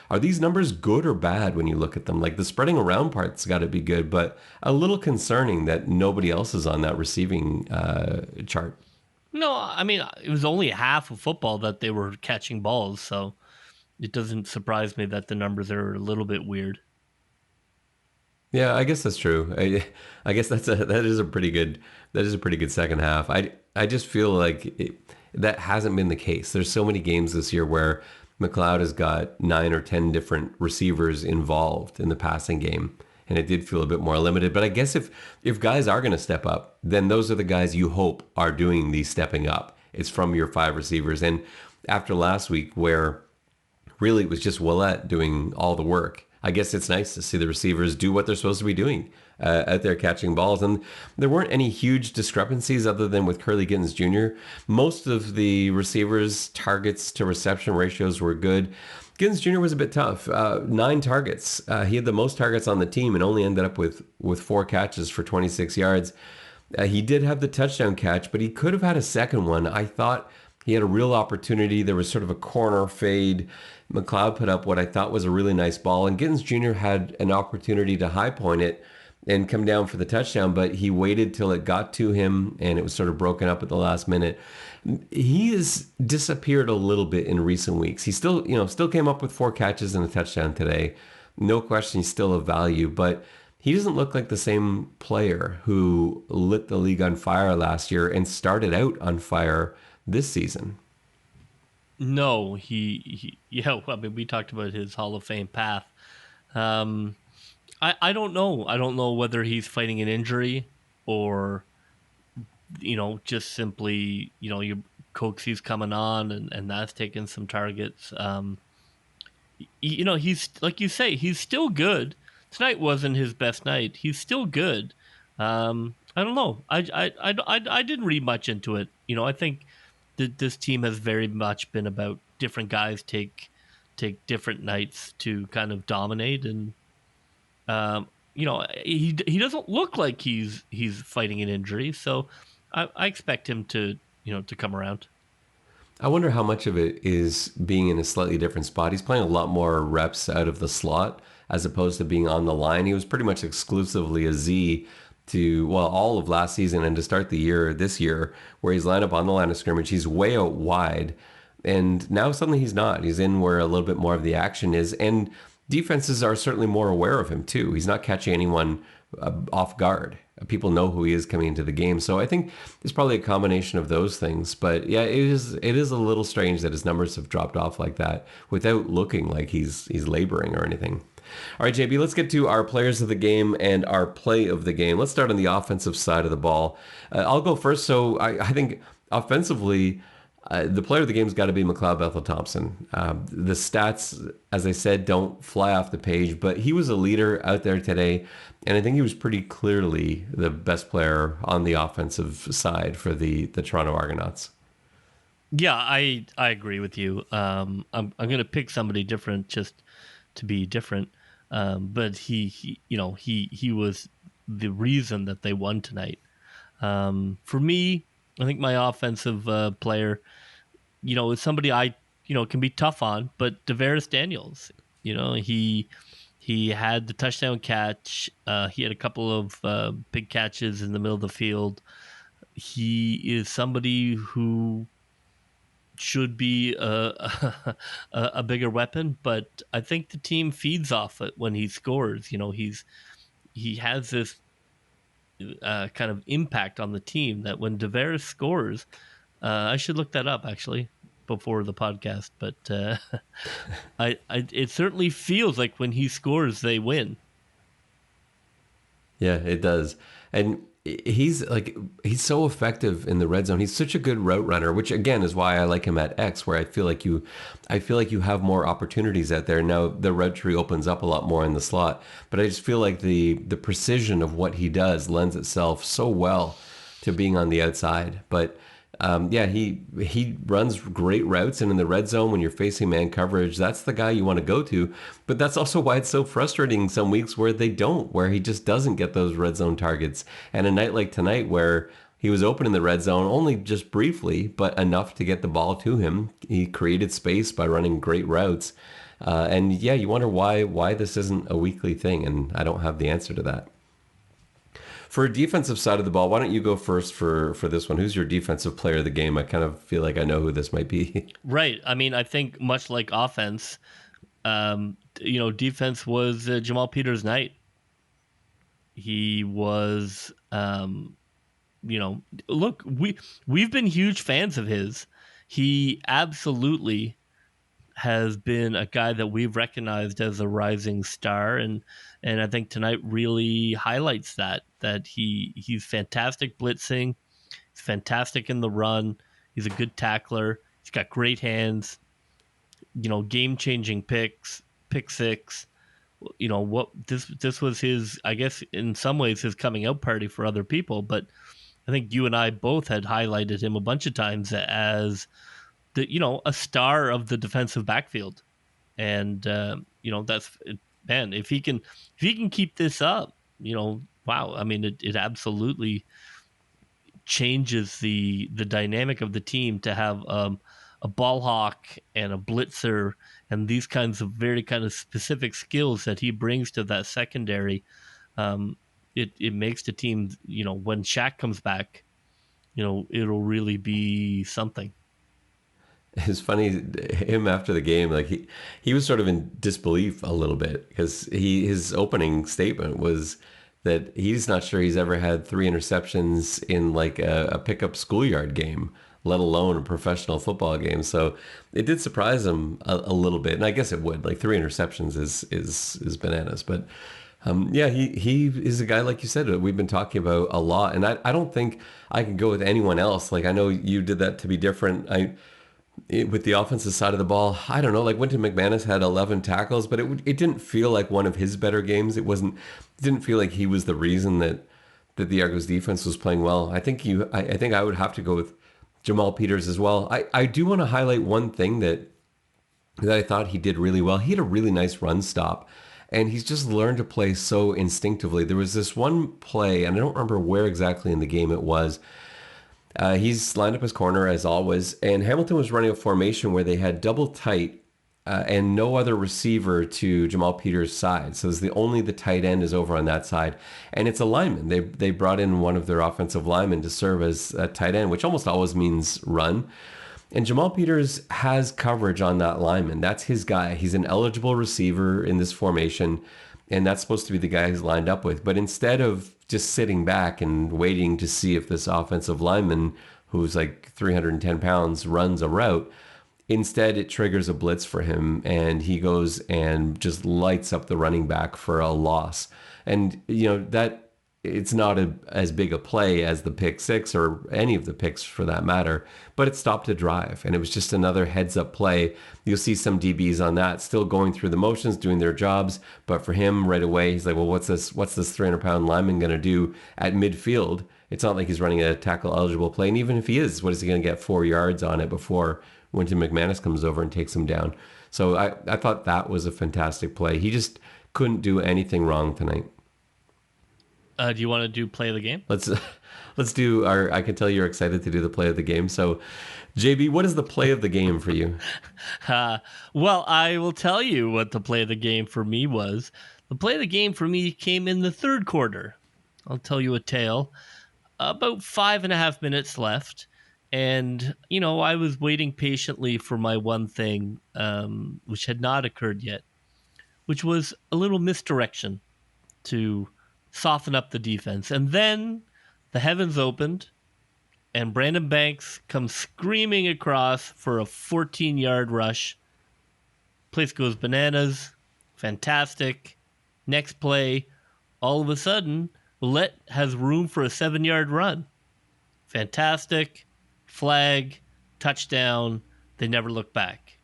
Are these numbers good or bad when you look at them? Like the spreading around part's got to be good, but a little concerning that nobody else is on that receiving chart. No, I mean, it was only half of football that they were catching balls, so it doesn't surprise me that the numbers are a little bit weird. Yeah, I guess that's true. I guess that is a pretty good second half. I just feel like that hasn't been the case. There's so many games this year where McLeod has got 9 or 10 different receivers involved in the passing game, and it did feel a bit more limited. But I guess if guys are going to step up, then those are the guys you hope are doing the stepping up. It's from your 5 receivers. And after last week, where really it was just Willette doing all the work, I guess it's nice to see the receivers do what they're supposed to be doing out there catching balls. And there weren't any huge discrepancies other than with Curly Gittens Jr. Most of the receivers' targets to reception ratios were good. Gittens Jr. was a bit tough. 9 targets. He had the most targets on the team and only ended up with 4 catches for 26 yards. He did have the touchdown catch, but he could have had a second one. I thought he had a real opportunity. There was sort of a corner fade. McLeod put up what I thought was a really nice ball, and Gittens Jr. had an opportunity to high point it and come down for the touchdown, but he waited till it got to him, and it was sort of broken up at the last minute. He has disappeared a little bit in recent weeks. He still came up with 4 catches and a touchdown today. No question, he's still of value, but he doesn't look like the same player who lit the league on fire last year and started out on fire this season. No, yeah. I mean, we talked about his Hall of Fame path. I don't know. I don't know whether he's fighting an injury or, just simply, your Coxey's coming on and that's taking some targets. He's, like you say, he's still good. Tonight wasn't his best night. He's still good. I don't know. I didn't read much into it. I think this team has very much been about different guys take different nights to kind of dominate, and he doesn't look like he's fighting an injury, so I expect him to come around. I wonder how much of it is being in a slightly different spot. He's playing a lot more reps out of the slot as opposed to being on the line. He was pretty much exclusively a Z all of last season and to start the year this year, where he's lined up on the line of scrimmage. He's way out wide, and now suddenly he's not. He's in where a little bit more of the action is, and defenses are certainly more aware of him too. He's not catching anyone off guard. People know who he is coming into the game, so I think it's probably a combination of those things. But yeah, it is a little strange that his numbers have dropped off like that without looking like he's laboring or anything. All right, JB, let's get to our players of the game and our play of the game. Let's start on the offensive side of the ball. I'll go first. So I think offensively, the player of the game's got to be McLeod Bethel-Thompson. The stats, as I said, don't fly off the page, but he was a leader out there today, and I think he was pretty clearly the best player on the offensive side for the Toronto Argonauts. Yeah, I agree with you. I'm going to pick somebody different just to be different. But he was the reason that they won tonight. For me, I think my offensive player, is somebody I, can be tough on, but Tavares Daniels, he had the touchdown catch. He had a couple of big catches in the middle of the field. He is somebody who should be a bigger weapon, but I think the team feeds off it when he scores. He has this kind of impact on the team that when Tavares scores, I should look that up actually before the podcast, but it certainly feels like when he scores, they win. Yeah, it does. And he's so effective in the red zone. He's such a good route runner, which again is why I like him at X, where I feel like you have more opportunities out there. Now the route tree opens up a lot more in the slot, but I just feel like the precision of what he does lends itself so well to being on the outside. But yeah, he runs great routes, and in the red zone when you're facing man coverage, that's the guy you want to go to. But that's also why it's so frustrating some weeks where where he just doesn't get those red zone targets. And a night like tonight where he was open in the red zone, only just briefly, but enough to get the ball to him. He created space by running great routes. And yeah, you wonder why this isn't a weekly thing, and I don't have the answer to that. For a defensive side of the ball, why don't you go first for this one? Who's your defensive player of the game? I kind of feel like I know who this might be. Right. I mean, I think much like offense, defense was Jamal Peters' night. He was, look, we've been huge fans of his. He absolutely has been a guy that we've recognized as a rising star, and I think tonight really highlights that he's fantastic blitzing, he's fantastic in the run, he's a good tackler, he's got great hands, game-changing pick six. This was his, I guess in some ways, his coming out party for other people, but I think you and I both had highlighted him a bunch of times as a star of the defensive backfield. And that's, man, if he can keep this up, wow, I mean, it absolutely changes the dynamic of the team to have a ball hawk and a blitzer and these kinds of very kind of specific skills that he brings to that secondary. It makes the team, when Shaq comes back, it'll really be something. It's funny, him after the game, like he was sort of in disbelief a little bit because his opening statement was that he's not sure he's ever had 3 interceptions in like a pickup schoolyard game, let alone a professional football game. So it did surprise him a little bit, and I guess it would. Like 3 interceptions is bananas, but yeah, he is a guy, like you said, that we've been talking about a lot, and I don't think I can go with anyone else. Like I know you did that to be different. With the offensive side of the ball, I don't know, like Wynton McManus had 11 tackles, but it didn't feel like one of his better games. It didn't feel like he was the reason that the Argos defense was playing well. I think I would have to go with Jamal Peters as well. I do want to highlight one thing that I thought he did really well. He had a really nice run stop, and he's just learned to play so instinctively. There was this one play, and I don't remember where exactly in the game it was. He's lined up his corner as always, and Hamilton was running a formation where they had double tight and no other receiver to Jamal Peters' side. So the tight end is over on that side, and it's a lineman. They brought in one of their offensive linemen to serve as a tight end, which almost always means run. And Jamal Peters has coverage on that lineman. That's his guy. He's an eligible receiver in this formation, and that's supposed to be the guy he's lined up with. But instead of just sitting back and waiting to see if this offensive lineman, who's like 310 pounds, runs a route, instead it triggers a blitz for him, and he goes and just lights up the running back for a loss. And, that it's not as big a play as the pick six or any of the picks for that matter, but it stopped a drive, and it was just another heads up play. You'll see some DBs on that still going through the motions, doing their jobs, but for him right away, he's like, well, what's this 300-pound lineman going to do at midfield? It's not like he's running a tackle eligible play, and even if he is, what is he going to get 4 yards on it before Wynton McManus comes over and takes him down? So I thought that was a fantastic play. He just couldn't do anything wrong tonight. Do you want to do play of the game? Let's do our. I can tell you're excited to do the play of the game. So, JB, what is the play of the game for you? Well, I will tell you what the play of the game for me was. The play of the game for me came in the third quarter. I'll tell you a tale. About 5.5 minutes left, and I was waiting patiently for my one thing, which had not occurred yet, which was a little misdirection to soften up the defense. And then the heavens opened, and Brandon Banks comes screaming across for a 14-yard rush. Place goes bananas. Fantastic. Next play, all of a sudden, Ouellette has room for a 7-yard run. Fantastic. Flag, touchdown. They never look back.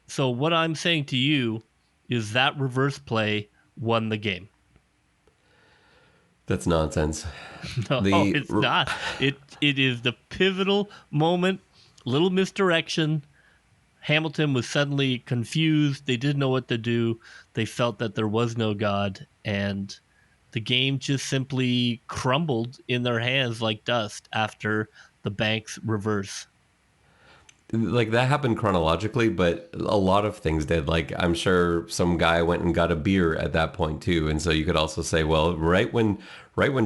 So what I'm saying to you is that reverse play won the game. That's nonsense. No, it's not. It is the pivotal moment. Little misdirection. Hamilton was suddenly confused. They didn't know what to do. They felt that there was no God, and the game just simply crumbled in their hands like dust after the Banks reverse. Like, that happened chronologically, but a lot of things did. Like, I'm sure some guy went and got a beer at that point too, and so you could also say, well, right when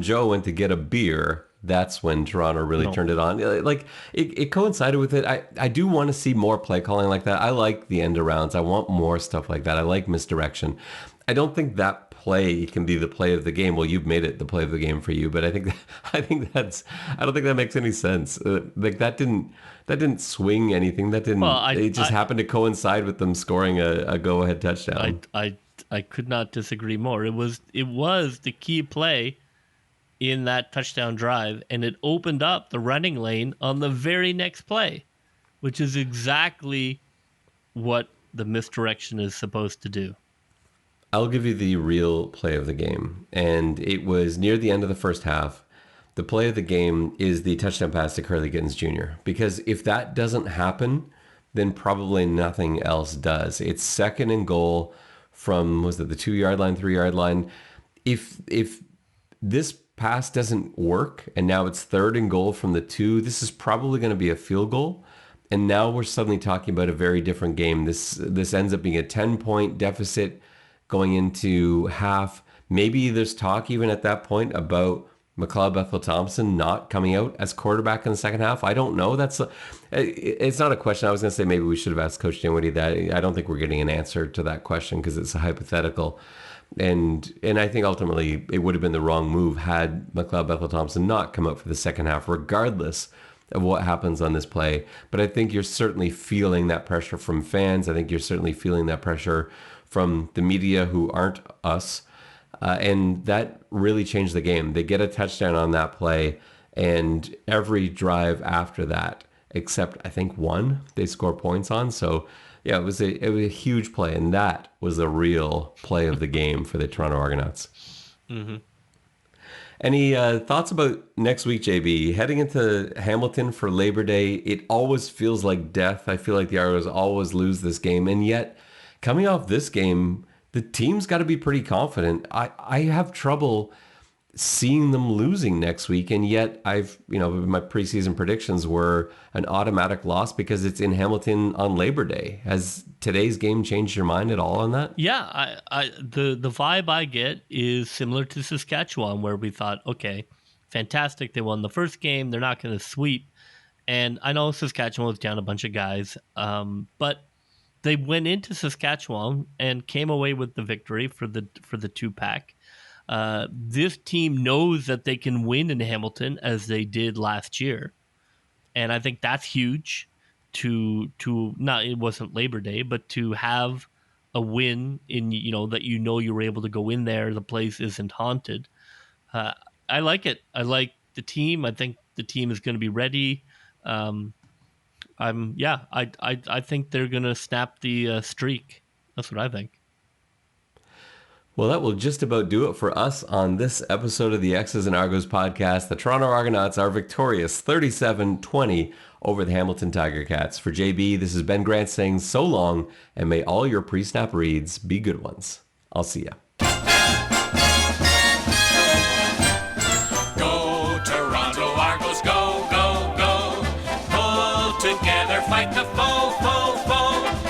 Joe went to get a beer, that's when Toronto really turned it on. Like, it coincided with it. I do want to see more play calling like that. I like the end arounds. I want more stuff like that. I like misdirection. I don't think that play can be the play of the game. Well, you've made it the play of the game for you, but I don't think that makes any sense. Like, that didn't swing anything. That didn't. Well, it just happened to coincide with them scoring a go-ahead touchdown. I could not disagree more. It was the key play in that touchdown drive, and it opened up the running lane on the very next play, which is exactly what the misdirection is supposed to do. I'll give you the real play of the game, and it was near the end of the first half. The play of the game is the touchdown pass to Curly Gittens Jr., because if that doesn't happen, then probably nothing else does. It's 2nd and goal from, was it the 2-yard line, 3-yard line? If this pass doesn't work, and now it's 3rd and goal from the 2, this is probably going to be a field goal. And now we're suddenly talking about a very different game. This ends up being a 10-point deficit going into half. Maybe there's talk even at that point about McLeod Bethel-Thompson not coming out as quarterback in the second half. I don't know. It's not a question. I was going to say maybe we should have asked Coach Dinwiddie that. I don't think we're getting an answer to that question because it's a hypothetical. And I think ultimately it would have been the wrong move had McLeod Bethel-Thompson not come out for the second half, regardless of what happens on this play. But I think you're certainly feeling that pressure from fans. I think you're certainly feeling that pressure from the media who aren't us. And that really changed the game. They get a touchdown on that play, and every drive after that, except I think one, they score points on. So yeah, it was a huge play, and that was the real play of the game for the Toronto Argonauts. Mm-hmm. Any thoughts about next week, JB? Heading into Hamilton for Labor Day, it always feels like death. I feel like the Argos always lose this game, and yet coming off this game, the team's got to be pretty confident. I have trouble seeing them losing next week, and yet my preseason predictions were an automatic loss because it's in Hamilton on Labor Day. Has today's game changed your mind at all on that? Yeah, the vibe I get is similar to Saskatchewan, where we thought, okay, fantastic, they won the first game, they're not going to sweep. And I know Saskatchewan was down a bunch of guys, but they went into Saskatchewan and came away with the victory for the 2-pack. This team knows that they can win in Hamilton as they did last year, and I think that's huge. It wasn't Labor Day, but to have a win in that you were able to go in there, the place isn't haunted. I like it. I like the team. I think the team is going to be ready. I think they're going to snap the streak. That's what I think. Well, that will just about do it for us on this episode of the X's and Argos podcast. The Toronto Argonauts are victorious 37-20 over the Hamilton Tiger Cats. For JB, this is Ben Grant saying so long, and may all your pre-snap reads be good ones. I'll see ya. Go, Toronto Argos, go, go, go. Pull together, fight the foe, foe, foe.